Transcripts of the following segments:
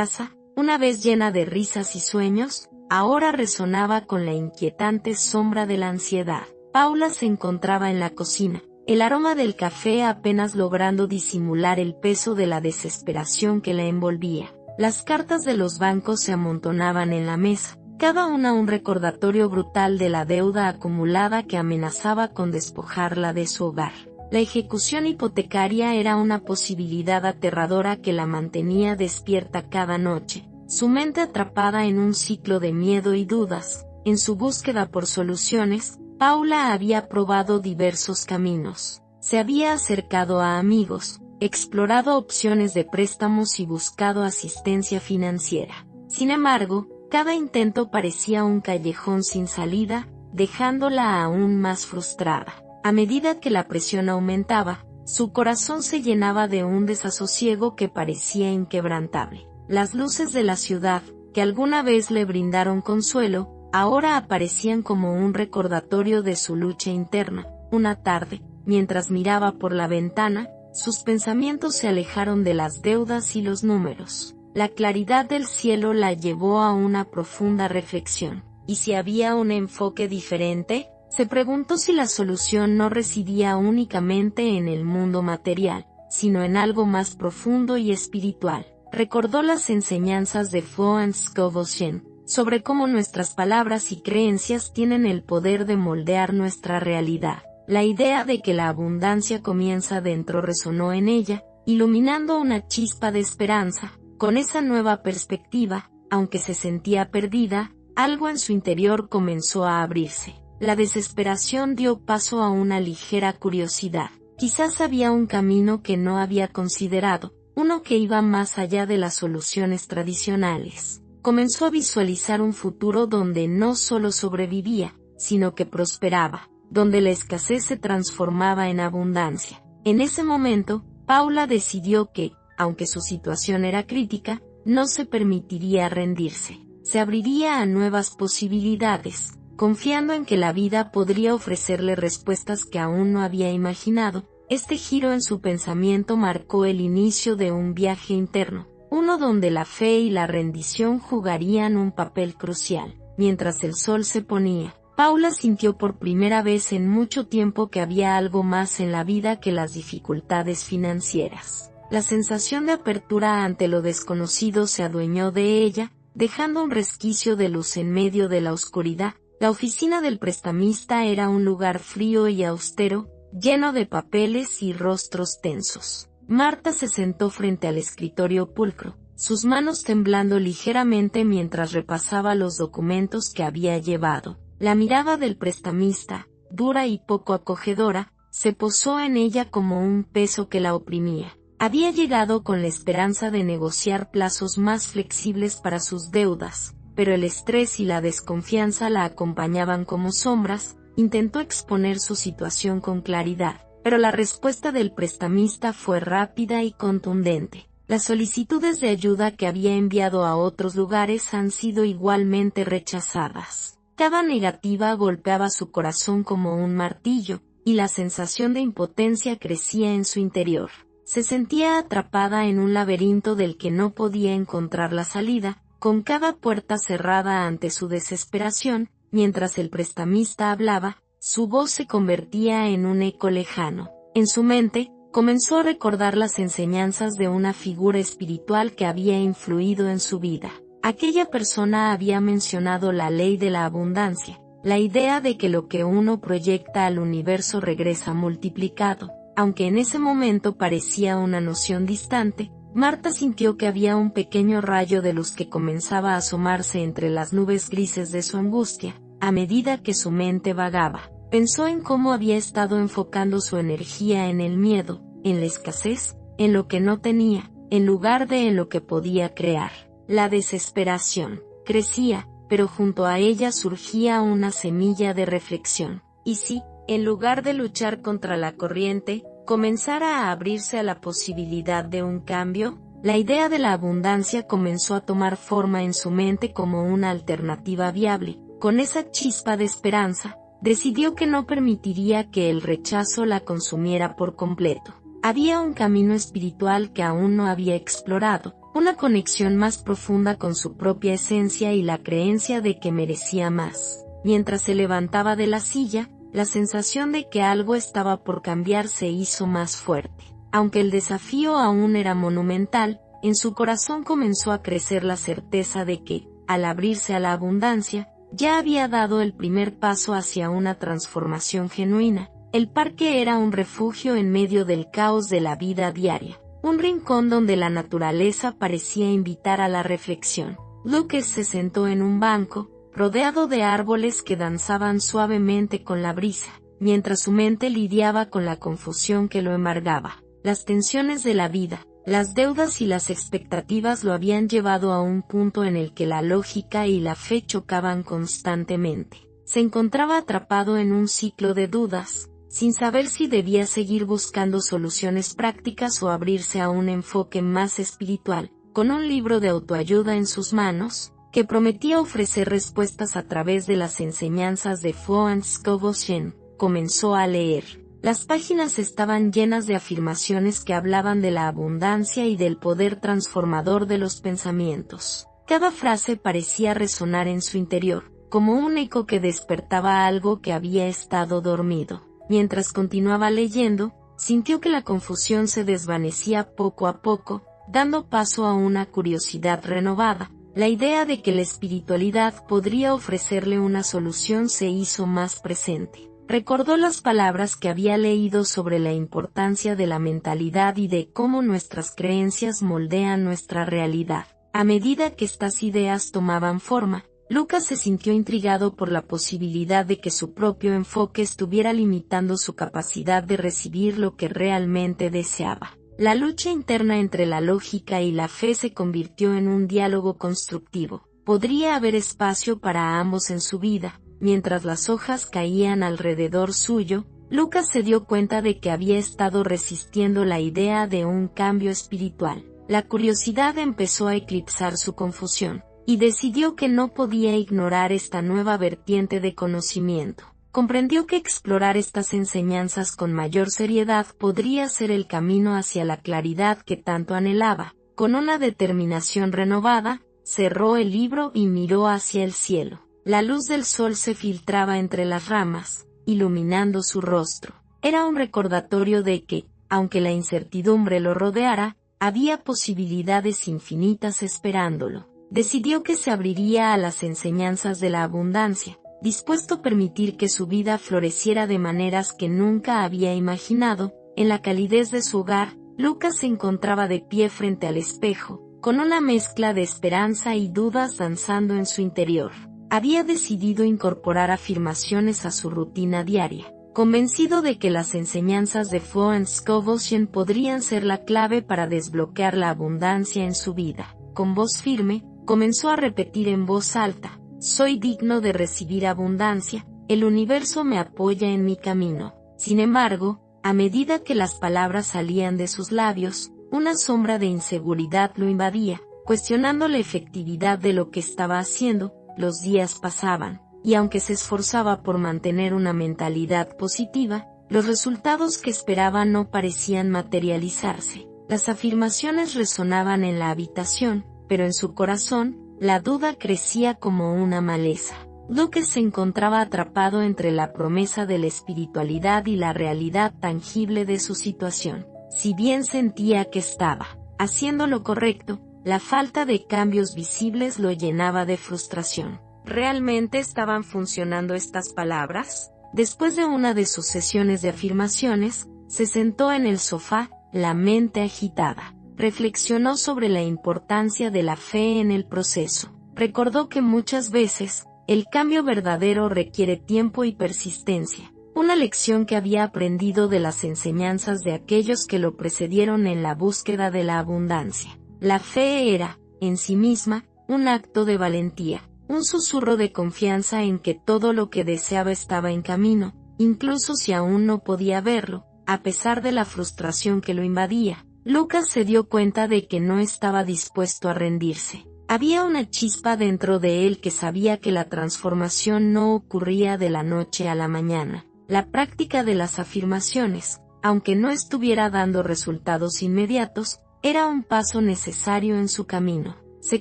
casa, una vez llena de risas y sueños, ahora resonaba con la inquietante sombra de la ansiedad. Paula se encontraba en la cocina, el aroma del café apenas logrando disimular el peso de la desesperación que la envolvía. Las cartas de los bancos se amontonaban en la mesa, cada una un recordatorio brutal de la deuda acumulada que amenazaba con despojarla de su hogar. La ejecución hipotecaria era una posibilidad aterradora que la mantenía despierta cada noche, su mente atrapada en un ciclo de miedo y dudas. En su búsqueda por soluciones, Paula había probado diversos caminos. Se había acercado a amigos, explorado opciones de préstamos y buscado asistencia financiera. Sin embargo, cada intento parecía un callejón sin salida, dejándola aún más frustrada. A medida que la presión aumentaba, su corazón se llenaba de un desasosiego que parecía inquebrantable. Las luces de la ciudad, que alguna vez le brindaron consuelo, ahora aparecían como un recordatorio de su lucha interna. Una tarde, mientras miraba por la ventana, sus pensamientos se alejaron de las deudas y los números. La claridad del cielo la llevó a una profunda reflexión. ¿Y si había un enfoque diferente? Se preguntó si la solución no residía únicamente en el mundo material, sino en algo más profundo y espiritual. Recordó las enseñanzas de Franz Covosien sobre cómo nuestras palabras y creencias tienen el poder de moldear nuestra realidad. La idea de que la abundancia comienza dentro resonó en ella, iluminando una chispa de esperanza. Con esa nueva perspectiva, aunque se sentía perdida, algo en su interior comenzó a abrirse. La desesperación dio paso a una ligera curiosidad. Quizás había un camino que no había considerado, uno que iba más allá de las soluciones tradicionales. Comenzó a visualizar un futuro donde no solo sobrevivía, sino que prosperaba, donde la escasez se transformaba en abundancia. En ese momento, Paula decidió que, aunque su situación era crítica, no se permitiría rendirse. Se abriría a nuevas posibilidades, confiando en que la vida podría ofrecerle respuestas que aún no había imaginado. Este giro en su pensamiento marcó el inicio de un viaje interno, uno donde la fe y la rendición jugarían un papel crucial. Mientras el sol se ponía, Paula sintió por primera vez en mucho tiempo que había algo más en la vida que las dificultades financieras. La sensación de apertura ante lo desconocido se adueñó de ella, dejando un resquicio de luz en medio de la oscuridad. La oficina del prestamista era un lugar frío y austero, lleno de papeles y rostros tensos. Marta se sentó frente al escritorio pulcro, sus manos temblando ligeramente mientras repasaba los documentos que había llevado. La mirada del prestamista, dura y poco acogedora, se posó en ella como un peso que la oprimía. Había llegado con la esperanza de negociar plazos más flexibles para sus deudas, pero el estrés y la desconfianza la acompañaban como sombras. Intentó exponer su situación con claridad, pero la respuesta del prestamista fue rápida y contundente. Las solicitudes de ayuda que había enviado a otros lugares han sido igualmente rechazadas. Cada negativa golpeaba su corazón como un martillo, y la sensación de impotencia crecía en su interior. Se sentía atrapada en un laberinto del que no podía encontrar la salida, con cada puerta cerrada ante su desesperación. Mientras el prestamista hablaba, su voz se convertía en un eco lejano. En su mente, comenzó a recordar las enseñanzas de una figura espiritual que había influido en su vida. Aquella persona había mencionado la ley de la abundancia, la idea de que lo que uno proyecta al universo regresa multiplicado. Aunque en ese momento parecía una noción distante, Marta sintió que había un pequeño rayo de luz que comenzaba a asomarse entre las nubes grises de su angustia. A medida que su mente vagaba, pensó en cómo había estado enfocando su energía en el miedo, en la escasez, en lo que no tenía, en lugar de en lo que podía crear. La desesperación crecía, pero junto a ella surgía una semilla de reflexión. ¿Y si, en lugar de luchar contra la corriente, comenzara a abrirse a la posibilidad de un cambio? La idea de la abundancia comenzó a tomar forma en su mente como una alternativa viable. Con esa chispa de esperanza, decidió que no permitiría que el rechazo la consumiera por completo. Había un camino espiritual que aún no había explorado, una conexión más profunda con su propia esencia y la creencia de que merecía más. Mientras se levantaba de la silla, la sensación de que algo estaba por cambiar se hizo más fuerte. Aunque el desafío aún era monumental, en su corazón comenzó a crecer la certeza de que, al abrirse a la abundancia, ya había dado el primer paso hacia una transformación genuina. El parque era un refugio en medio del caos de la vida diaria, un rincón donde la naturaleza parecía invitar a la reflexión. Lucas se sentó en un banco, rodeado de árboles que danzaban suavemente con la brisa, mientras su mente lidiaba con la confusión que lo embargaba. Las tensiones de la vida, las deudas y las expectativas lo habían llevado a un punto en el que la lógica y la fe chocaban constantemente. Se encontraba atrapado en un ciclo de dudas, sin saber si debía seguir buscando soluciones prácticas o abrirse a un enfoque más espiritual. Con un libro de autoayuda en sus manos, que prometía ofrecer respuestas a través de las enseñanzas de Franz Kobosien, comenzó a leer. Las páginas estaban llenas de afirmaciones que hablaban de la abundancia y del poder transformador de los pensamientos. Cada frase parecía resonar en su interior, como un eco que despertaba algo que había estado dormido. Mientras continuaba leyendo, sintió que la confusión se desvanecía poco a poco, dando paso a una curiosidad renovada. La idea de que la espiritualidad podría ofrecerle una solución se hizo más presente. Recordó las palabras que había leído sobre la importancia de la mentalidad y de cómo nuestras creencias moldean nuestra realidad. A medida que estas ideas tomaban forma, Lucas se sintió intrigado por la posibilidad de que su propio enfoque estuviera limitando su capacidad de recibir lo que realmente deseaba. La lucha interna entre la lógica y la fe se convirtió en un diálogo constructivo. Podría haber espacio para ambos en su vida. Mientras las hojas caían alrededor suyo, Lucas se dio cuenta de que había estado resistiendo la idea de un cambio espiritual. La curiosidad empezó a eclipsar su confusión, y decidió que no podía ignorar esta nueva vertiente de conocimiento. Comprendió que explorar estas enseñanzas con mayor seriedad podría ser el camino hacia la claridad que tanto anhelaba. Con una determinación renovada, cerró el libro y miró hacia el cielo. La luz del sol se filtraba entre las ramas, iluminando su rostro. Era un recordatorio de que, aunque la incertidumbre lo rodeara, había posibilidades infinitas esperándolo. Decidió que se abriría a las enseñanzas de la abundancia, dispuesto a permitir que su vida floreciera de maneras que nunca había imaginado. En la calidez de su hogar, Lucas se encontraba de pie frente al espejo, con una mezcla de esperanza y dudas danzando en su interior. Había decidido incorporar afirmaciones a su rutina diaria, convencido de que las enseñanzas de Franz Kobosien podrían ser la clave para desbloquear la abundancia en su vida. Con voz firme, comenzó a repetir en voz alta: «Soy digno de recibir abundancia, el universo me apoya en mi camino». Sin embargo, a medida que las palabras salían de sus labios, una sombra de inseguridad lo invadía, cuestionando la efectividad de lo que estaba haciendo. Los días pasaban, y aunque se esforzaba por mantener una mentalidad positiva, los resultados que esperaba no parecían materializarse. Las afirmaciones resonaban en la habitación, pero en su corazón, la duda crecía como una maleza. Lucas se encontraba atrapado entre la promesa de la espiritualidad y la realidad tangible de su situación. Si bien sentía que estaba haciendo lo correcto, la falta de cambios visibles lo llenaba de frustración. ¿Realmente estaban funcionando estas palabras? Después de una de sus sesiones de afirmaciones, se sentó en el sofá, la mente agitada. Reflexionó sobre la importancia de la fe en el proceso. Recordó que muchas veces, el cambio verdadero requiere tiempo y persistencia. Una lección que había aprendido de las enseñanzas de aquellos que lo precedieron en la búsqueda de la abundancia. La fe era, en sí misma, un acto de valentía, un susurro de confianza en que todo lo que deseaba estaba en camino, incluso si aún no podía verlo. A pesar de la frustración que lo invadía, Lucas se dio cuenta de que no estaba dispuesto a rendirse. Había una chispa dentro de él que sabía que la transformación no ocurría de la noche a la mañana. La práctica de las afirmaciones, aunque no estuviera dando resultados inmediatos, Era un paso necesario en su camino. Se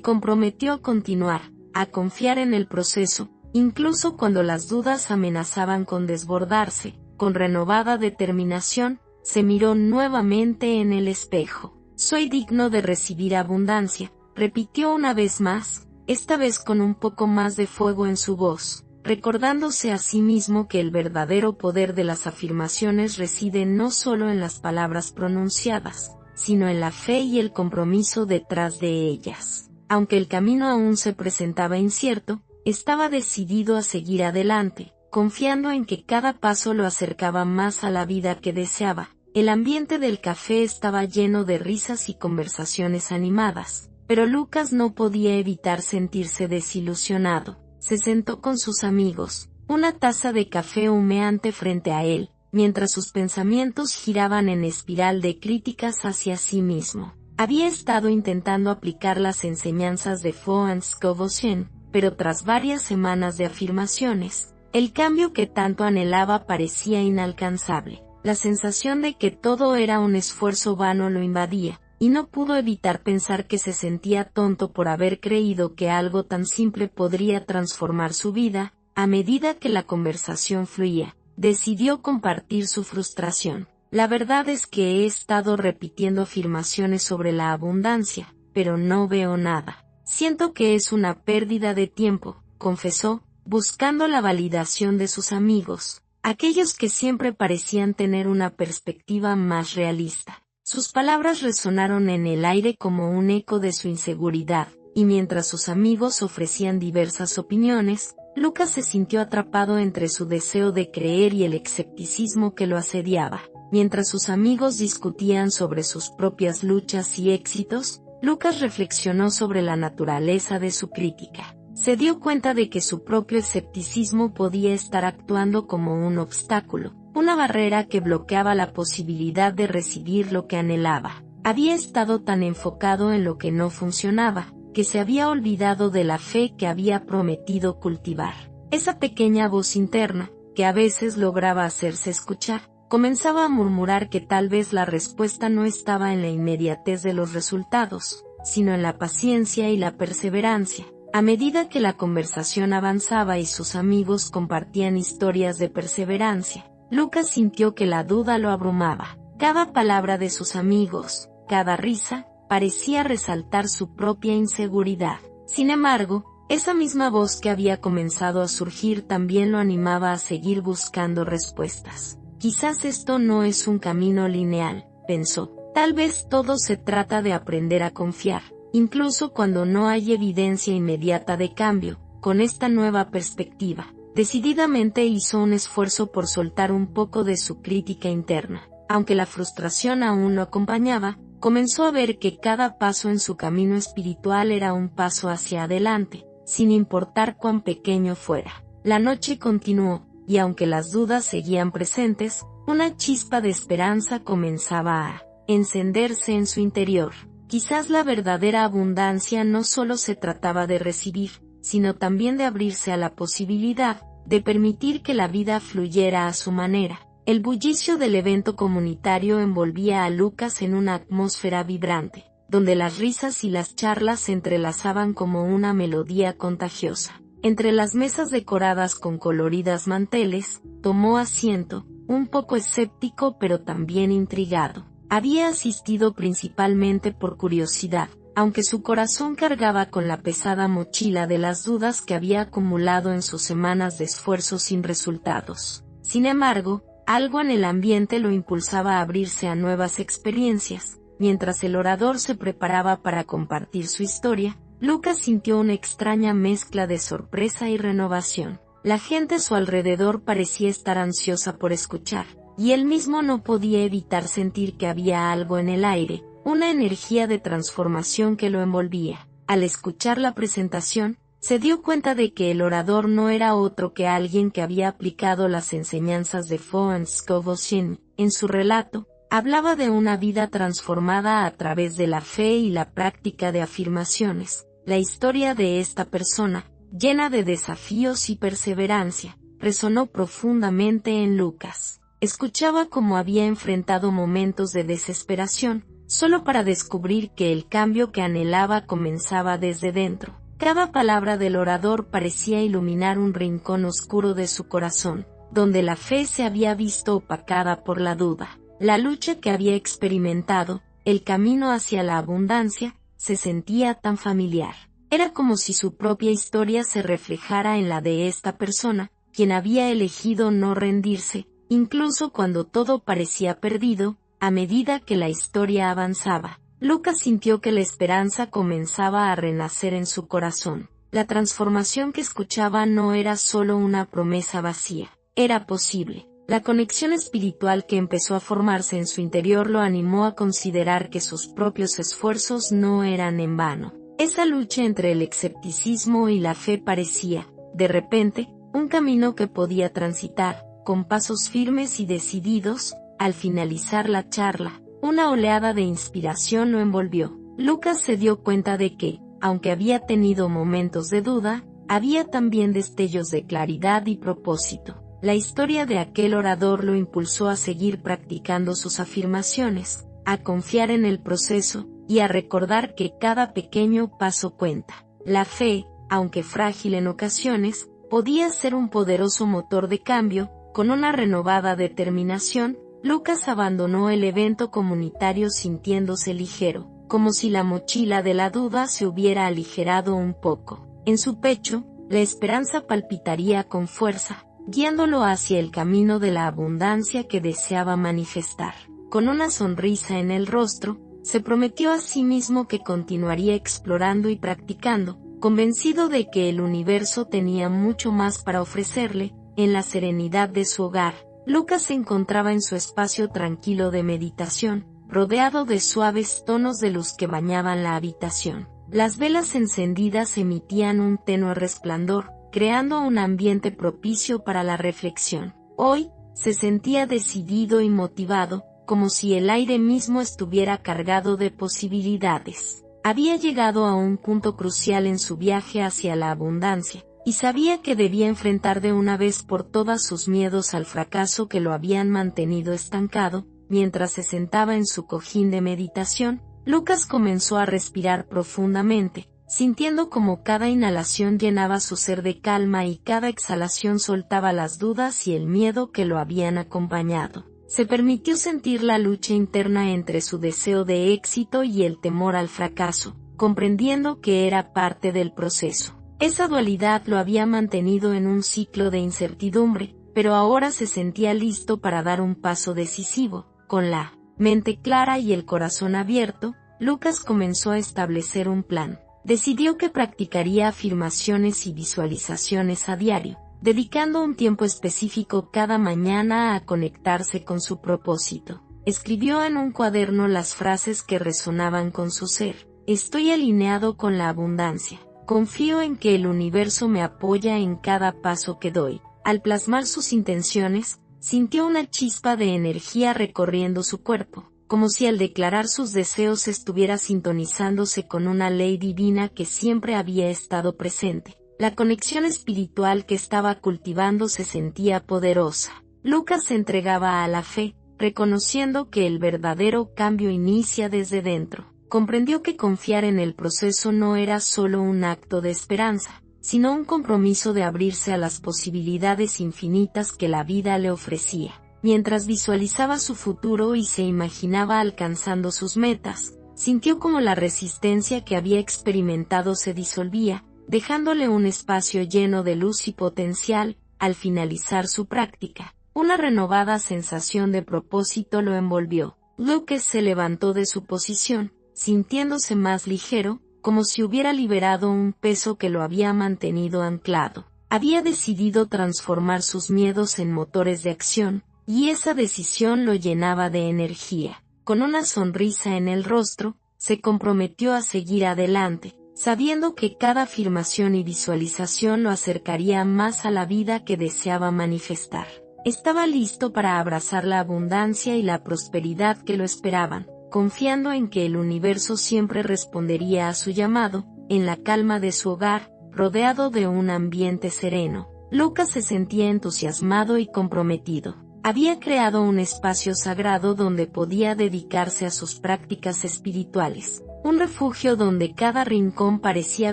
comprometió a continuar, a confiar en el proceso, incluso cuando las dudas amenazaban con desbordarse. Con renovada determinación, se miró nuevamente en el espejo. «Soy digno de recibir abundancia», repitió una vez más, esta vez con un poco más de fuego en su voz, recordándose a sí mismo que el verdadero poder de las afirmaciones reside no solo en las palabras pronunciadas, sino en la fe y el compromiso detrás de ellas. Aunque el camino aún se presentaba incierto, estaba decidido a seguir adelante, confiando en que cada paso lo acercaba más a la vida que deseaba. El ambiente del café estaba lleno de risas y conversaciones animadas, pero Lucas no podía evitar sentirse desilusionado. Se sentó con sus amigos, una taza de café humeante frente a él, mientras sus pensamientos giraban en espiral de críticas hacia sí mismo. Había estado intentando aplicar las enseñanzas de Franz Covocien, pero tras varias semanas de afirmaciones, el cambio que tanto anhelaba parecía inalcanzable. La sensación de que todo era un esfuerzo vano lo invadía, y no pudo evitar pensar que se sentía tonto por haber creído que algo tan simple podría transformar su vida. A medida que la conversación fluía, decidió compartir su frustración. «La verdad es que he estado repitiendo afirmaciones sobre la abundancia, pero no veo nada. Siento que es una pérdida de tiempo», confesó, buscando la validación de sus amigos, aquellos que siempre parecían tener una perspectiva más realista. Sus palabras resonaron en el aire como un eco de su inseguridad, y mientras sus amigos ofrecían diversas opiniones, Lucas se sintió atrapado entre su deseo de creer y el escepticismo que lo asediaba. Mientras sus amigos discutían sobre sus propias luchas y éxitos, Lucas reflexionó sobre la naturaleza de su crítica. Se dio cuenta de que su propio escepticismo podía estar actuando como un obstáculo, una barrera que bloqueaba la posibilidad de recibir lo que anhelaba. Había estado tan enfocado en lo que no funcionaba, que se había olvidado de la fe que había prometido cultivar. Esa pequeña voz interna, que a veces lograba hacerse escuchar, comenzaba a murmurar que tal vez la respuesta no estaba en la inmediatez de los resultados, sino en la paciencia y la perseverancia. A medida que la conversación avanzaba y sus amigos compartían historias de perseverancia, Lucas sintió que la duda lo abrumaba. Cada palabra de sus amigos, cada risa, parecía resaltar su propia inseguridad. Sin embargo, esa misma voz que había comenzado a surgir también lo animaba a seguir buscando respuestas. «Quizás esto no es un camino lineal», pensó. «Tal vez todo se trata de aprender a confiar, incluso cuando no hay evidencia inmediata de cambio». Con esta nueva perspectiva, decididamente hizo un esfuerzo por soltar un poco de su crítica interna. Aunque la frustración aún lo acompañaba, comenzó a ver que cada paso en su camino espiritual era un paso hacia adelante, sin importar cuán pequeño fuera. La noche continuó, y aunque las dudas seguían presentes, una chispa de esperanza comenzaba a encenderse en su interior. Quizás la verdadera abundancia no solo se trataba de recibir, sino también de abrirse a la posibilidad de permitir que la vida fluyera a su manera. El bullicio del evento comunitario envolvía a Lucas en una atmósfera vibrante, donde las risas y las charlas se entrelazaban como una melodía contagiosa. Entre las mesas decoradas con coloridas manteles, tomó asiento, un poco escéptico pero también intrigado. Había asistido principalmente por curiosidad, aunque su corazón cargaba con la pesada mochila de las dudas que había acumulado en sus semanas de esfuerzo sin resultados. Sin embargo, algo en el ambiente lo impulsaba a abrirse a nuevas experiencias. Mientras el orador se preparaba para compartir su historia, Lucas sintió una extraña mezcla de sorpresa y renovación. La gente a su alrededor parecía estar ansiosa por escuchar, y él mismo no podía evitar sentir que había algo en el aire, una energía de transformación que lo envolvía. Al escuchar la presentación, se dio cuenta de que el orador no era otro que alguien que había aplicado las enseñanzas de Franz Covocien. En su relato, hablaba de una vida transformada a través de la fe y la práctica de afirmaciones. La historia de esta persona, llena de desafíos y perseverancia, resonó profundamente en Lucas. Escuchaba cómo había enfrentado momentos de desesperación, solo para descubrir que el cambio que anhelaba comenzaba desde dentro. Cada palabra del orador parecía iluminar un rincón oscuro de su corazón, donde la fe se había visto opacada por la duda. La lucha que había experimentado, el camino hacia la abundancia, se sentía tan familiar. Era como si su propia historia se reflejara en la de esta persona, quien había elegido no rendirse, incluso cuando todo parecía perdido. A medida que la historia avanzaba, Lucas sintió que la esperanza comenzaba a renacer en su corazón. La transformación que escuchaba no era solo una promesa vacía, era posible. La conexión espiritual que empezó a formarse en su interior lo animó a considerar que sus propios esfuerzos no eran en vano. Esa lucha entre el escepticismo y la fe parecía, de repente, un camino que podía transitar, con pasos firmes y decididos. Al finalizar la charla, una oleada de inspiración lo envolvió. Lucas se dio cuenta de que, aunque había tenido momentos de duda, había también destellos de claridad y propósito. La historia de aquel orador lo impulsó a seguir practicando sus afirmaciones, a confiar en el proceso, y a recordar que cada pequeño paso cuenta. La fe, aunque frágil en ocasiones, podía ser un poderoso motor de cambio. Con una renovada determinación, Lucas abandonó el evento comunitario sintiéndose ligero, como si la mochila de la duda se hubiera aligerado un poco. En su pecho, la esperanza palpitaría con fuerza, guiándolo hacia el camino de la abundancia que deseaba manifestar. Con una sonrisa en el rostro, se prometió a sí mismo que continuaría explorando y practicando, convencido de que el universo tenía mucho más para ofrecerle. En la serenidad de su hogar, Lucas se encontraba en su espacio tranquilo de meditación, rodeado de suaves tonos de luz que bañaban la habitación. Las velas encendidas emitían un tenue resplandor, creando un ambiente propicio para la reflexión. Hoy, se sentía decidido y motivado, como si el aire mismo estuviera cargado de posibilidades. Había llegado a un punto crucial en su viaje hacia la abundancia, y sabía que debía enfrentar de una vez por todas sus miedos al fracaso que lo habían mantenido estancado. Mientras se sentaba en su cojín de meditación, Lucas comenzó a respirar profundamente, sintiendo como cada inhalación llenaba su ser de calma y cada exhalación soltaba las dudas y el miedo que lo habían acompañado. Se permitió sentir la lucha interna entre su deseo de éxito y el temor al fracaso, comprendiendo que era parte del proceso. Esa dualidad lo había mantenido en un ciclo de incertidumbre, pero ahora se sentía listo para dar un paso decisivo. Con la mente clara y el corazón abierto, Lucas comenzó a establecer un plan. Decidió que practicaría afirmaciones y visualizaciones a diario, dedicando un tiempo específico cada mañana a conectarse con su propósito. Escribió en un cuaderno las frases que resonaban con su ser. Estoy alineado con la abundancia. Confío en que el universo me apoya en cada paso que doy. Al plasmar sus intenciones, sintió una chispa de energía recorriendo su cuerpo, como si al declarar sus deseos estuviera sintonizándose con una ley divina que siempre había estado presente. La conexión espiritual que estaba cultivando se sentía poderosa. Lucas se entregaba a la fe, reconociendo que el verdadero cambio inicia desde dentro. Comprendió que confiar en el proceso no era solo un acto de esperanza, sino un compromiso de abrirse a las posibilidades infinitas que la vida le ofrecía. Mientras visualizaba su futuro y se imaginaba alcanzando sus metas, sintió como la resistencia que había experimentado se disolvía, dejándole un espacio lleno de luz y potencial. Al finalizar su práctica, una renovada sensación de propósito lo envolvió. Lucas se levantó de su posición, sintiéndose más ligero, como si hubiera liberado un peso que lo había mantenido anclado. Había decidido transformar sus miedos en motores de acción, y esa decisión lo llenaba de energía. Con una sonrisa en el rostro, se comprometió a seguir adelante, sabiendo que cada afirmación y visualización lo acercaría más a la vida que deseaba manifestar. Estaba listo para abrazar la abundancia y la prosperidad que lo esperaban, confiando en que el universo siempre respondería a su llamado. En la calma de su hogar, rodeado de un ambiente sereno, Lucas se sentía entusiasmado y comprometido. Había creado un espacio sagrado donde podía dedicarse a sus prácticas espirituales, un refugio donde cada rincón parecía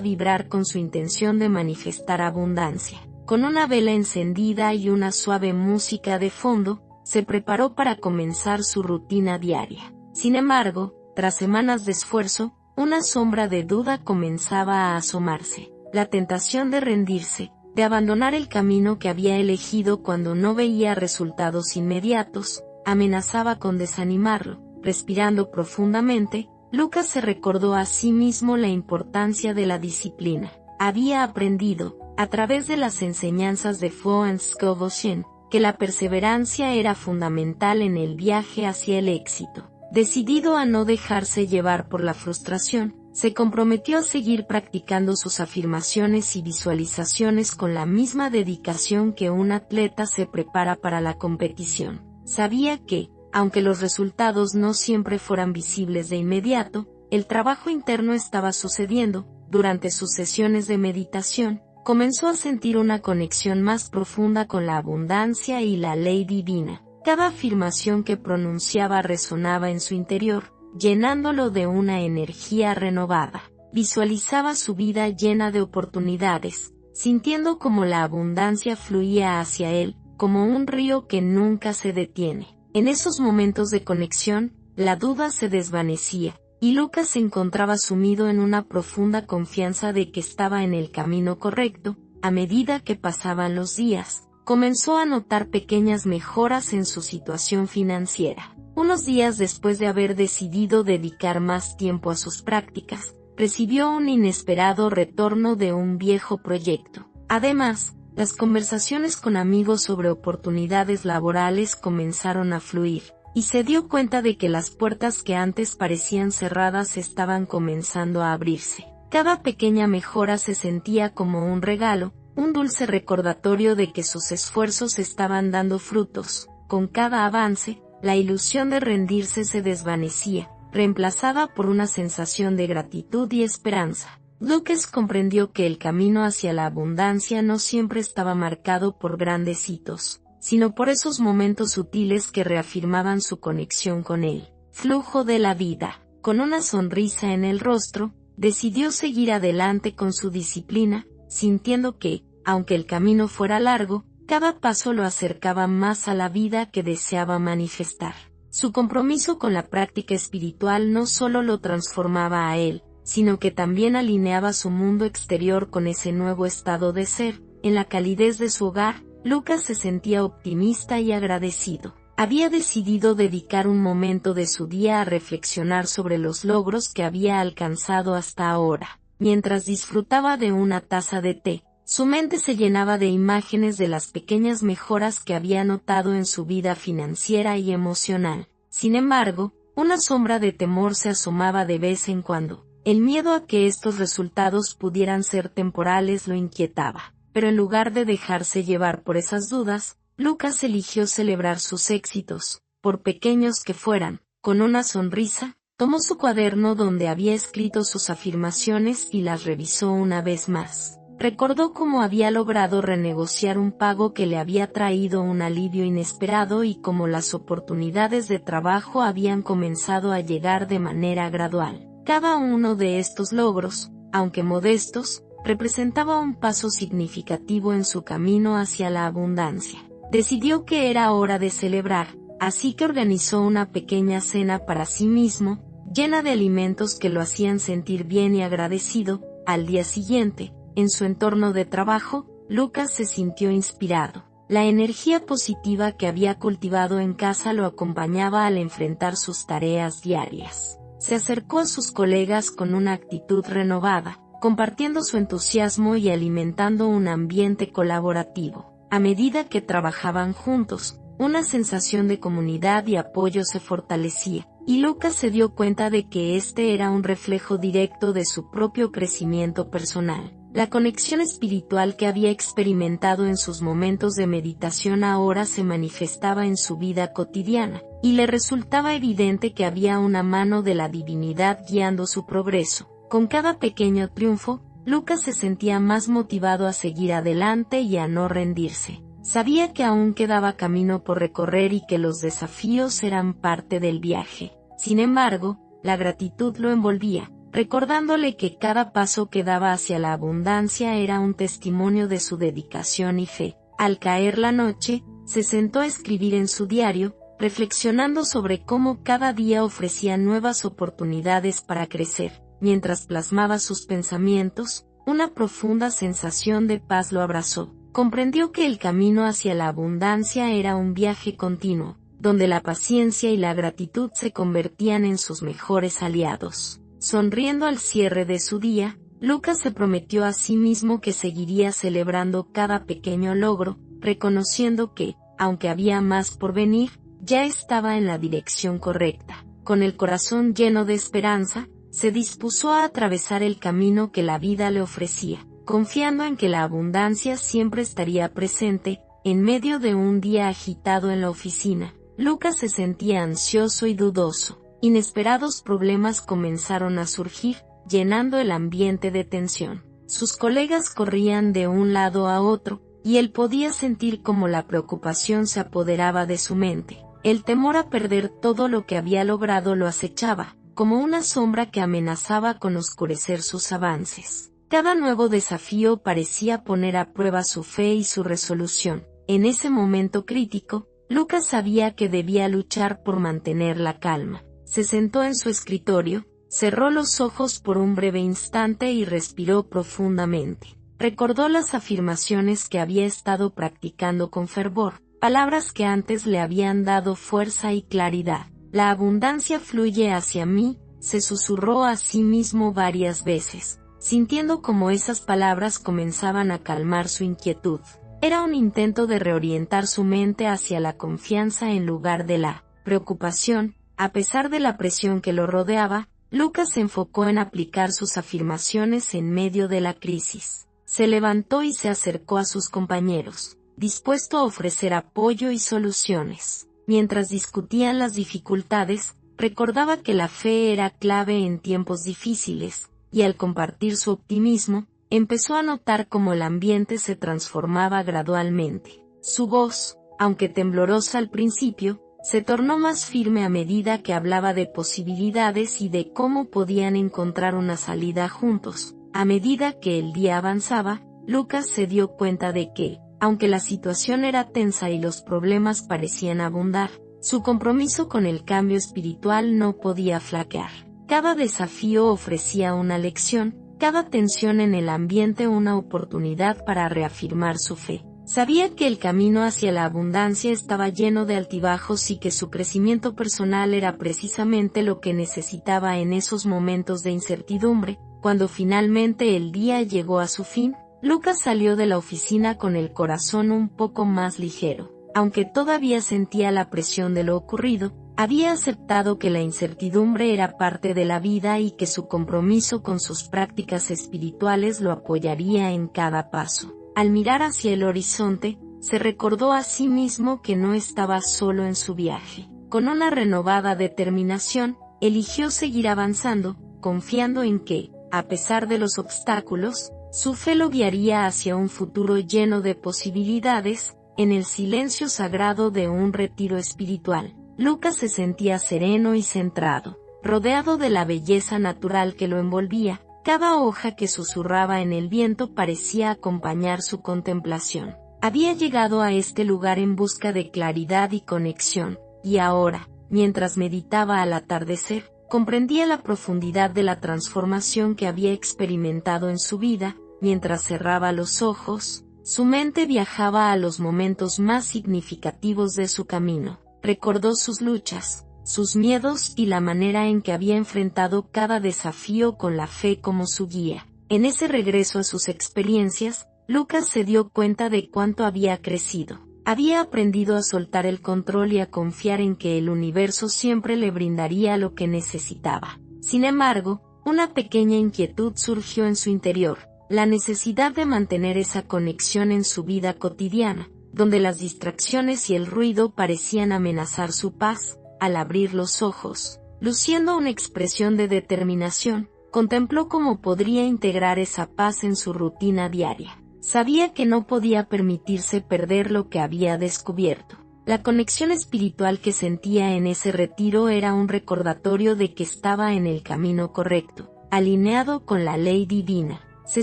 vibrar con su intención de manifestar abundancia. Con una vela encendida y una suave música de fondo, se preparó para comenzar su rutina diaria. Sin embargo, tras semanas de esfuerzo, una sombra de duda comenzaba a asomarse. La tentación de rendirse, de abandonar el camino que había elegido cuando no veía resultados inmediatos, amenazaba con desanimarlo. Respirando profundamente, Lucas se recordó a sí mismo la importancia de la disciplina. Había aprendido, a través de las enseñanzas de Florence Scovel, que la perseverancia era fundamental en el viaje hacia el éxito. Decidido a no dejarse llevar por la frustración, se comprometió a seguir practicando sus afirmaciones y visualizaciones con la misma dedicación que un atleta se prepara para la competición. Sabía que, aunque los resultados no siempre fueran visibles de inmediato, el trabajo interno estaba sucediendo. Durante sus sesiones de meditación, comenzó a sentir una conexión más profunda con la abundancia y la ley divina. Cada afirmación que pronunciaba resonaba en su interior, llenándolo de una energía renovada. Visualizaba su vida llena de oportunidades, sintiendo como la abundancia fluía hacia él, como un río que nunca se detiene. En esos momentos de conexión, la duda se desvanecía, y Lucas se encontraba sumido en una profunda confianza de que estaba en el camino correcto. A medida que pasaban los días, comenzó a notar pequeñas mejoras en su situación financiera. Unos días después de haber decidido dedicar más tiempo a sus prácticas, recibió un inesperado retorno de un viejo proyecto. Además, las conversaciones con amigos sobre oportunidades laborales comenzaron a fluir, y se dio cuenta de que las puertas que antes parecían cerradas estaban comenzando a abrirse. Cada pequeña mejora se sentía como un regalo, un dulce recordatorio de que sus esfuerzos estaban dando frutos. Con cada avance, la ilusión de rendirse se desvanecía, reemplazada por una sensación de gratitud y esperanza. Lucas comprendió que el camino hacia la abundancia no siempre estaba marcado por grandes hitos, sino por esos momentos sutiles que reafirmaban su conexión con el flujo de la vida. Con una sonrisa en el rostro, decidió seguir adelante con su disciplina, sintiendo que, aunque el camino fuera largo, cada paso lo acercaba más a la vida que deseaba manifestar. Su compromiso con la práctica espiritual no solo lo transformaba a él, sino que también alineaba su mundo exterior con ese nuevo estado de ser. En la calidez de su hogar, Lucas se sentía optimista y agradecido. Había decidido dedicar un momento de su día a reflexionar sobre los logros que había alcanzado hasta ahora. Mientras disfrutaba de una taza de té, su mente se llenaba de imágenes de las pequeñas mejoras que había notado en su vida financiera y emocional. Sin embargo, una sombra de temor se asomaba de vez en cuando. El miedo a que estos resultados pudieran ser temporales lo inquietaba. Pero en lugar de dejarse llevar por esas dudas, Lucas eligió celebrar sus éxitos, por pequeños que fueran. Con una sonrisa, tomó su cuaderno donde había escrito sus afirmaciones y las revisó una vez más. Recordó cómo había logrado renegociar un pago que le había traído un alivio inesperado y cómo las oportunidades de trabajo habían comenzado a llegar de manera gradual. Cada uno de estos logros, aunque modestos, representaba un paso significativo en su camino hacia la abundancia. Decidió que era hora de celebrar, así que organizó una pequeña cena para sí mismo, llena de alimentos que lo hacían sentir bien y agradecido. Al día siguiente, en su entorno de trabajo, Lucas se sintió inspirado. La energía positiva que había cultivado en casa lo acompañaba al enfrentar sus tareas diarias. Se acercó a sus colegas con una actitud renovada, compartiendo su entusiasmo y alimentando un ambiente colaborativo. A medida que trabajaban juntos, una sensación de comunidad y apoyo se fortalecía, y Lucas se dio cuenta de que este era un reflejo directo de su propio crecimiento personal. La conexión espiritual que había experimentado en sus momentos de meditación ahora se manifestaba en su vida cotidiana, y le resultaba evidente que había una mano de la divinidad guiando su progreso. Con cada pequeño triunfo, Lucas se sentía más motivado a seguir adelante y a no rendirse. Sabía que aún quedaba camino por recorrer y que los desafíos eran parte del viaje. Sin embargo, la gratitud lo envolvía, recordándole que cada paso que daba hacia la abundancia era un testimonio de su dedicación y fe. Al caer la noche, se sentó a escribir en su diario, reflexionando sobre cómo cada día ofrecía nuevas oportunidades para crecer. Mientras plasmaba sus pensamientos, una profunda sensación de paz lo abrazó. Comprendió que el camino hacia la abundancia era un viaje continuo, donde la paciencia y la gratitud se convertían en sus mejores aliados. Sonriendo al cierre de su día, Lucas se prometió a sí mismo que seguiría celebrando cada pequeño logro, reconociendo que, aunque había más por venir, ya estaba en la dirección correcta. Con el corazón lleno de esperanza, se dispuso a atravesar el camino que la vida le ofrecía, confiando en que la abundancia siempre estaría presente. En medio de un día agitado en la oficina, Lucas se sentía ansioso y dudoso. Inesperados problemas comenzaron a surgir, llenando el ambiente de tensión. Sus colegas corrían de un lado a otro, y él podía sentir cómo la preocupación se apoderaba de su mente. El temor a perder todo lo que había logrado lo acechaba, como una sombra que amenazaba con oscurecer sus avances. Cada nuevo desafío parecía poner a prueba su fe y su resolución. En ese momento crítico, Lucas sabía que debía luchar por mantener la calma. Se sentó en su escritorio, cerró los ojos por un breve instante y respiró profundamente. Recordó las afirmaciones que había estado practicando con fervor, palabras que antes le habían dado fuerza y claridad. La abundancia fluye hacia mí, se susurró a sí mismo varias veces, sintiendo como esas palabras comenzaban a calmar su inquietud. Era un intento de reorientar su mente hacia la confianza en lugar de la preocupación. A pesar de la presión que lo rodeaba, Lucas se enfocó en aplicar sus afirmaciones en medio de la crisis. Se levantó y se acercó a sus compañeros, dispuesto a ofrecer apoyo y soluciones. Mientras discutían las dificultades, recordaba que la fe era clave en tiempos difíciles, y al compartir su optimismo, empezó a notar cómo el ambiente se transformaba gradualmente. Su voz, aunque temblorosa al principio, se tornó más firme a medida que hablaba de posibilidades y de cómo podían encontrar una salida juntos. A medida que el día avanzaba, Lucas se dio cuenta de que, aunque la situación era tensa y los problemas parecían abundar, su compromiso con el cambio espiritual no podía flaquear. Cada desafío ofrecía una lección, cada tensión en el ambiente una oportunidad para reafirmar su fe. Sabía que el camino hacia la abundancia estaba lleno de altibajos y que su crecimiento personal era precisamente lo que necesitaba en esos momentos de incertidumbre. Cuando finalmente el día llegó a su fin, Lucas salió de la oficina con el corazón un poco más ligero. Aunque todavía sentía la presión de lo ocurrido, había aceptado que la incertidumbre era parte de la vida y que su compromiso con sus prácticas espirituales lo apoyaría en cada paso. Al mirar hacia el horizonte, se recordó a sí mismo que no estaba solo en su viaje. Con una renovada determinación, eligió seguir avanzando, confiando en que, a pesar de los obstáculos, su fe lo guiaría hacia un futuro lleno de posibilidades. En el silencio sagrado de un retiro espiritual, Lucas se sentía sereno y centrado, rodeado de la belleza natural que lo envolvía. Cada hoja que susurraba en el viento parecía acompañar su contemplación. Había llegado a este lugar en busca de claridad y conexión, y ahora, mientras meditaba al atardecer, comprendía la profundidad de la transformación que había experimentado en su vida. Mientras cerraba los ojos, su mente viajaba a los momentos más significativos de su camino. Recordó sus luchas, sus miedos y la manera en que había enfrentado cada desafío con la fe como su guía. En ese regreso a sus experiencias, Lucas se dio cuenta de cuánto había crecido. Había aprendido a soltar el control y a confiar en que el universo siempre le brindaría lo que necesitaba. Sin embargo, una pequeña inquietud surgió en su interior, la necesidad de mantener esa conexión en su vida cotidiana, donde las distracciones y el ruido parecían amenazar su paz. Al abrir los ojos, luciendo una expresión de determinación, contempló cómo podría integrar esa paz en su rutina diaria. Sabía que no podía permitirse perder lo que había descubierto. La conexión espiritual que sentía en ese retiro era un recordatorio de que estaba en el camino correcto, alineado con la ley divina. Se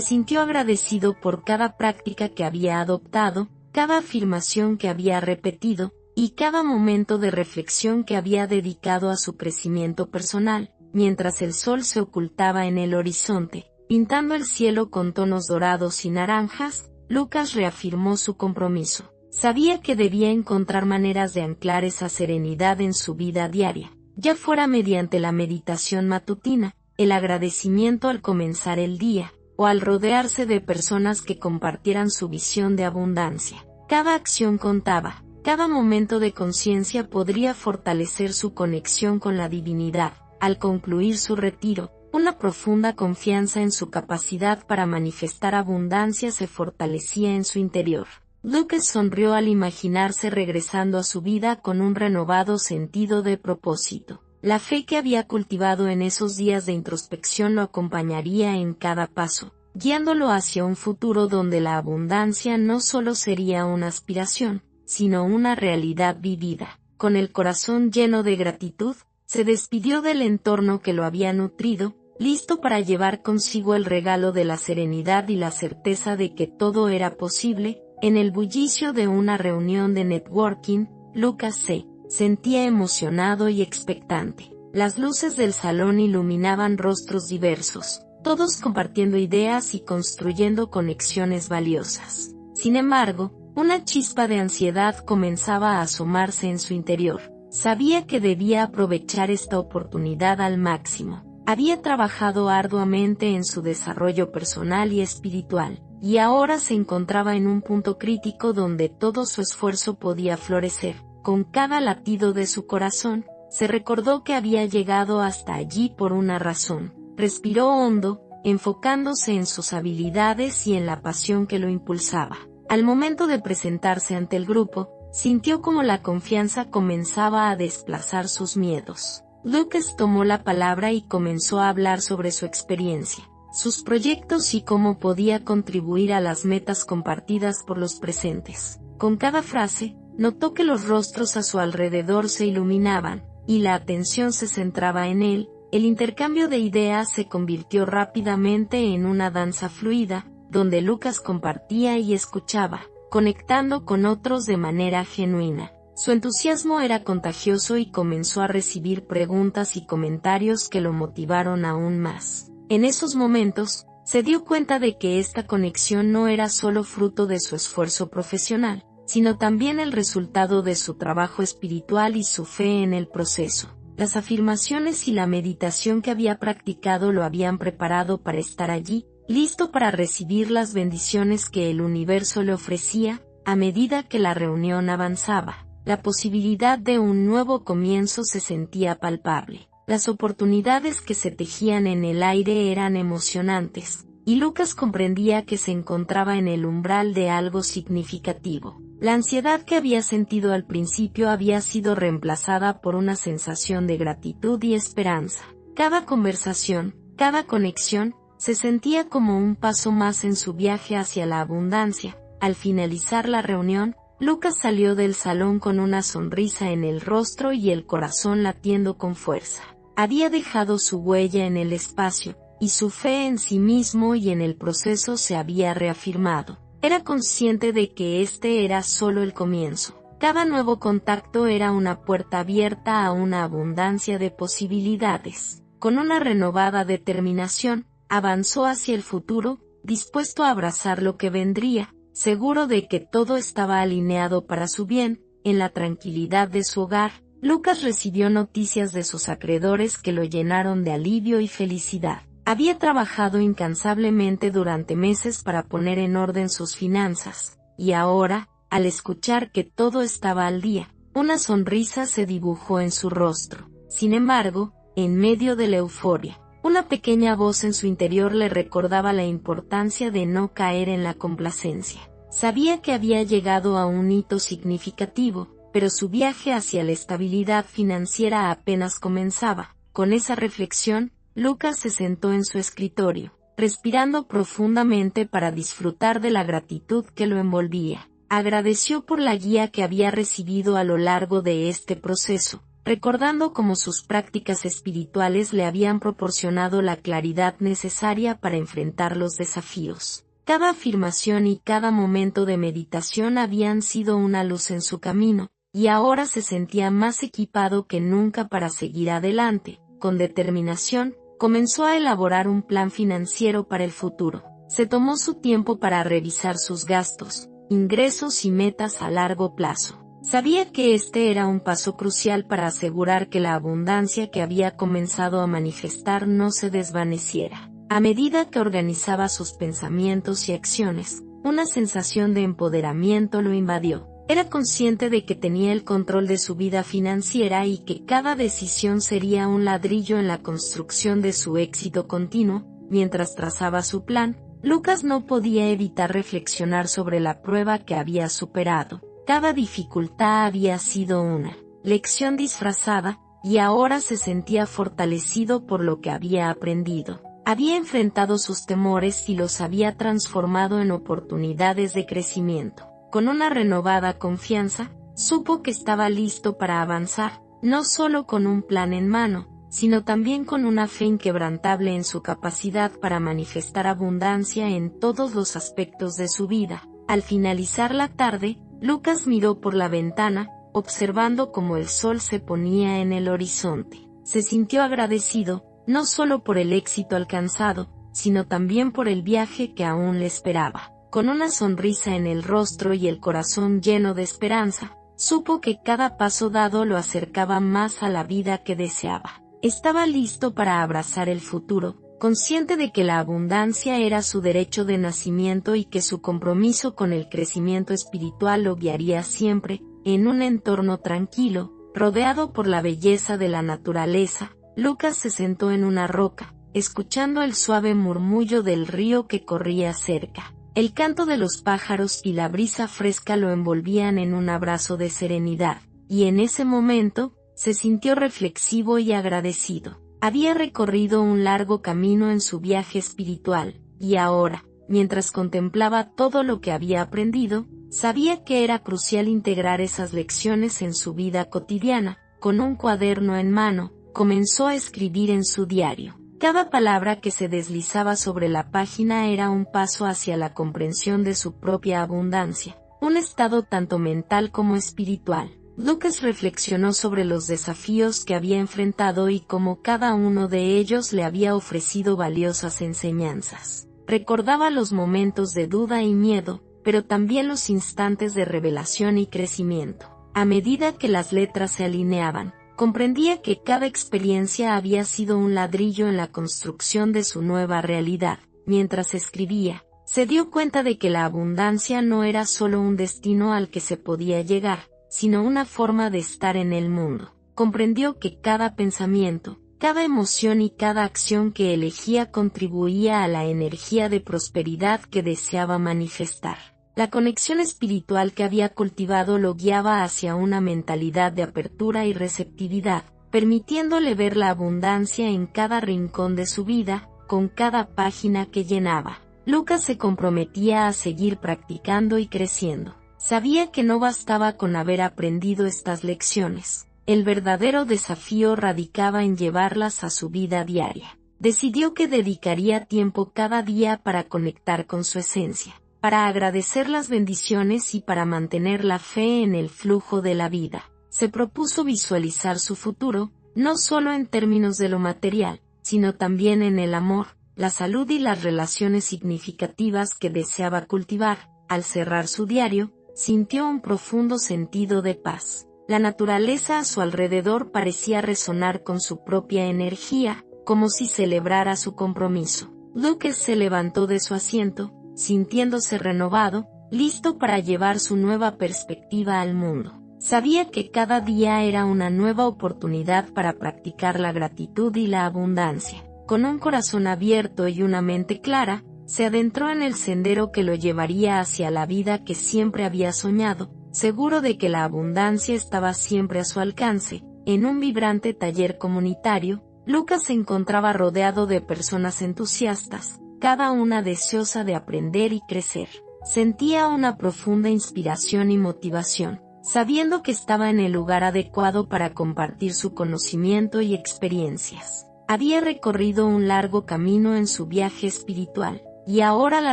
sintió agradecido por cada práctica que había adoptado, cada afirmación que había repetido, y cada momento de reflexión que había dedicado a su crecimiento personal, mientras el sol se ocultaba en el horizonte, pintando el cielo con tonos dorados y naranjas. Lucas reafirmó su compromiso. Sabía que debía encontrar maneras de anclar esa serenidad en su vida diaria, ya fuera mediante la meditación matutina, el agradecimiento al comenzar el día, o al rodearse de personas que compartieran su visión de abundancia. Cada acción contaba, cada momento de conciencia podría fortalecer su conexión con la divinidad. Al concluir su retiro, una profunda confianza en su capacidad para manifestar abundancia se fortalecía en su interior. Lucas sonrió al imaginarse regresando a su vida con un renovado sentido de propósito. La fe que había cultivado en esos días de introspección lo acompañaría en cada paso, guiándolo hacia un futuro donde la abundancia no solo sería una aspiración, sino una realidad vivida. Con el corazón lleno de gratitud, se despidió del entorno que lo había nutrido, listo para llevar consigo el regalo de la serenidad y la certeza de que todo era posible. En el bullicio de una reunión de networking, Lucas se sentía emocionado y expectante. Las luces del salón iluminaban rostros diversos, todos compartiendo ideas y construyendo conexiones valiosas. Sin embargo, una chispa de ansiedad comenzaba a asomarse en su interior. Sabía que debía aprovechar esta oportunidad al máximo. Había trabajado arduamente en su desarrollo personal y espiritual, y ahora se encontraba en un punto crítico donde todo su esfuerzo podía florecer. Con cada latido de su corazón, se recordó que había llegado hasta allí por una razón. Respiró hondo, enfocándose en sus habilidades y en la pasión que lo impulsaba. Al momento de presentarse ante el grupo, sintió como la confianza comenzaba a desplazar sus miedos. Lucas tomó la palabra y comenzó a hablar sobre su experiencia, sus proyectos y cómo podía contribuir a las metas compartidas por los presentes. Con cada frase, notó que los rostros a su alrededor se iluminaban, y la atención se centraba en él. El intercambio de ideas se convirtió rápidamente en una danza fluida, donde Lucas compartía y escuchaba, conectando con otros de manera genuina. Su entusiasmo era contagioso y comenzó a recibir preguntas y comentarios que lo motivaron aún más. En esos momentos, se dio cuenta de que esta conexión no era solo fruto de su esfuerzo profesional, sino también el resultado de su trabajo espiritual y su fe en el proceso. Las afirmaciones y la meditación que había practicado lo habían preparado para estar allí, listo para recibir las bendiciones que el universo le ofrecía. A medida que la reunión avanzaba, la posibilidad de un nuevo comienzo se sentía palpable. Las oportunidades que se tejían en el aire eran emocionantes, y Lucas comprendía que se encontraba en el umbral de algo significativo. La ansiedad que había sentido al principio había sido reemplazada por una sensación de gratitud y esperanza. Cada conversación, cada conexión, se sentía como un paso más en su viaje hacia la abundancia. Al finalizar la reunión, Lucas salió del salón con una sonrisa en el rostro y el corazón latiendo con fuerza. Había dejado su huella en el espacio, y su fe en sí mismo y en el proceso se había reafirmado. Era consciente de que este era solo el comienzo. Cada nuevo contacto era una puerta abierta a una abundancia de posibilidades. Con una renovada determinación, avanzó hacia el futuro, dispuesto a abrazar lo que vendría, seguro de que todo estaba alineado para su bien. En la tranquilidad de su hogar, Lucas recibió noticias de sus acreedores que lo llenaron de alivio y felicidad. Había trabajado incansablemente durante meses para poner en orden sus finanzas, y ahora, al escuchar que todo estaba al día, una sonrisa se dibujó en su rostro. Sin embargo, en medio de la euforia, una pequeña voz en su interior le recordaba la importancia de no caer en la complacencia. Sabía que había llegado a un hito significativo, pero su viaje hacia la estabilidad financiera apenas comenzaba. Con esa reflexión, Lucas se sentó en su escritorio, respirando profundamente para disfrutar de la gratitud que lo envolvía. Agradeció por la guía que había recibido a lo largo de este proceso, recordando cómo sus prácticas espirituales le habían proporcionado la claridad necesaria para enfrentar los desafíos. Cada afirmación y cada momento de meditación habían sido una luz en su camino, y ahora se sentía más equipado que nunca para seguir adelante. Con determinación, comenzó a elaborar un plan financiero para el futuro. Se tomó su tiempo para revisar sus gastos, ingresos y metas a largo plazo. Sabía que este era un paso crucial para asegurar que la abundancia que había comenzado a manifestar no se desvaneciera. A medida que organizaba sus pensamientos y acciones, una sensación de empoderamiento lo invadió. Era consciente de que tenía el control de su vida financiera y que cada decisión sería un ladrillo en la construcción de su éxito continuo. Mientras trazaba su plan, Lucas no podía evitar reflexionar sobre la prueba que había superado. Cada dificultad había sido una lección disfrazada, y ahora se sentía fortalecido por lo que había aprendido. Había enfrentado sus temores y los había transformado en oportunidades de crecimiento. Con una renovada confianza, supo que estaba listo para avanzar, no solo con un plan en mano, sino también con una fe inquebrantable en su capacidad para manifestar abundancia en todos los aspectos de su vida. Al finalizar la tarde, Lucas miró por la ventana, observando cómo el sol se ponía en el horizonte. Se sintió agradecido, no solo por el éxito alcanzado, sino también por el viaje que aún le esperaba. Con una sonrisa en el rostro y el corazón lleno de esperanza, supo que cada paso dado lo acercaba más a la vida que deseaba. Estaba listo para abrazar el futuro, consciente de que la abundancia era su derecho de nacimiento y que su compromiso con el crecimiento espiritual lo guiaría siempre. En un entorno tranquilo, rodeado por la belleza de la naturaleza, Lucas se sentó en una roca, escuchando el suave murmullo del río que corría cerca. El canto de los pájaros y la brisa fresca lo envolvían en un abrazo de serenidad, y en ese momento, se sintió reflexivo y agradecido. Había recorrido un largo camino en su viaje espiritual, y ahora, mientras contemplaba todo lo que había aprendido, sabía que era crucial integrar esas lecciones en su vida cotidiana. Con un cuaderno en mano, comenzó a escribir en su diario. Cada palabra que se deslizaba sobre la página era un paso hacia la comprensión de su propia abundancia, un estado tanto mental como espiritual. Lucas reflexionó sobre los desafíos que había enfrentado y cómo cada uno de ellos le había ofrecido valiosas enseñanzas. Recordaba los momentos de duda y miedo, pero también los instantes de revelación y crecimiento. A medida que las letras se alineaban, comprendía que cada experiencia había sido un ladrillo en la construcción de su nueva realidad. Mientras escribía, se dio cuenta de que la abundancia no era solo un destino al que se podía llegar, sino una forma de estar en el mundo. Comprendió que cada pensamiento, cada emoción y cada acción que elegía contribuía a la energía de prosperidad que deseaba manifestar. La conexión espiritual que había cultivado lo guiaba hacia una mentalidad de apertura y receptividad, permitiéndole ver la abundancia en cada rincón de su vida. Con cada página que llenaba, Lucas se comprometía a seguir practicando y creciendo. Sabía que no bastaba con haber aprendido estas lecciones. El verdadero desafío radicaba en llevarlas a su vida diaria. Decidió que dedicaría tiempo cada día para conectar con su esencia, para agradecer las bendiciones y para mantener la fe en el flujo de la vida. Se propuso visualizar su futuro, no solo en términos de lo material, sino también en el amor, la salud y las relaciones significativas que deseaba cultivar. Al cerrar su diario, sintió un profundo sentido de paz. La naturaleza a su alrededor parecía resonar con su propia energía, como si celebrara su compromiso. Lucas se levantó de su asiento, sintiéndose renovado, listo para llevar su nueva perspectiva al mundo. Sabía que cada día era una nueva oportunidad para practicar la gratitud y la abundancia. Con un corazón abierto y una mente clara, se adentró en el sendero que lo llevaría hacia la vida que siempre había soñado, seguro de que la abundancia estaba siempre a su alcance. En un vibrante taller comunitario, Lucas se encontraba rodeado de personas entusiastas, cada una deseosa de aprender y crecer. Sentía una profunda inspiración y motivación, sabiendo que estaba en el lugar adecuado para compartir su conocimiento y experiencias. Había recorrido un largo camino en su viaje espiritual, y ahora la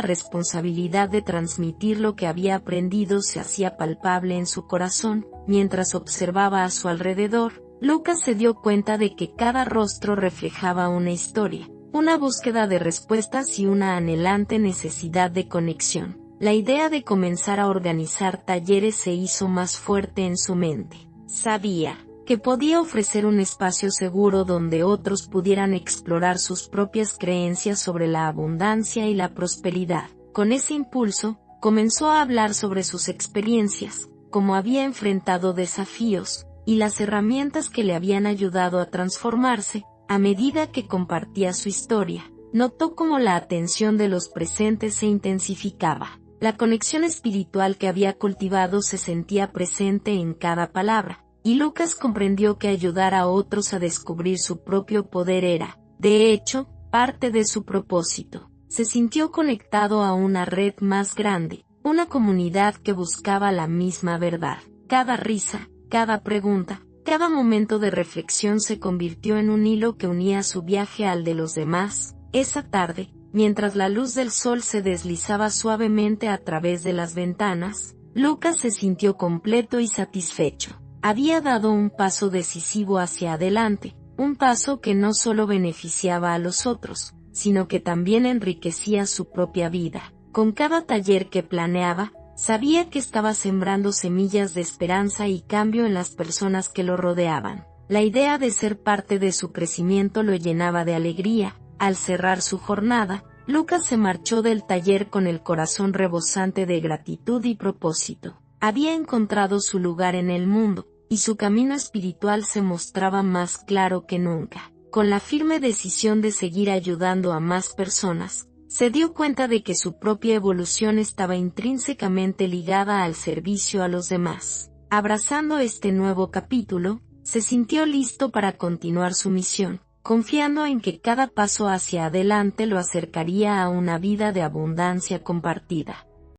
responsabilidad de transmitir lo que había aprendido se hacía palpable en su corazón. Mientras observaba a su alrededor, Lucas se dio cuenta de que cada rostro reflejaba una historia, una búsqueda de respuestas y una anhelante necesidad de conexión. La idea de comenzar a organizar talleres se hizo más fuerte en su mente. Sabía que podía ofrecer un espacio seguro donde otros pudieran explorar sus propias creencias sobre la abundancia y la prosperidad. Con ese impulso, comenzó a hablar sobre sus experiencias, cómo había enfrentado desafíos, y las herramientas que le habían ayudado a transformarse. A medida que compartía su historia, notó cómo la atención de los presentes se intensificaba. La conexión espiritual que había cultivado se sentía presente en cada palabra, y Lucas comprendió que ayudar a otros a descubrir su propio poder era, de hecho, parte de su propósito. Se sintió conectado a una red más grande, una comunidad que buscaba la misma verdad. Cada risa, cada pregunta, cada momento de reflexión se convirtió en un hilo que unía su viaje al de los demás. Esa tarde, mientras la luz del sol se deslizaba suavemente a través de las ventanas, Lucas se sintió completo y satisfecho. Había dado un paso decisivo hacia adelante, un paso que no solo beneficiaba a los otros, sino que también enriquecía su propia vida. Con cada taller que planeaba, sabía que estaba sembrando semillas de esperanza y cambio en las personas que lo rodeaban. La idea de ser parte de su crecimiento lo llenaba de alegría. Al cerrar su jornada, Lucas se marchó del taller con el corazón rebosante de gratitud y propósito. Había encontrado su lugar en el mundo, y su camino espiritual se mostraba más claro que nunca. Con la firme decisión de seguir ayudando a más personas, se dio cuenta de que su propia evolución estaba intrínsecamente ligada al servicio a los demás. Abrazando este nuevo capítulo, se sintió listo para continuar su misión, confiando en que cada paso hacia adelante lo acercaría a una vida de abundancia compartida.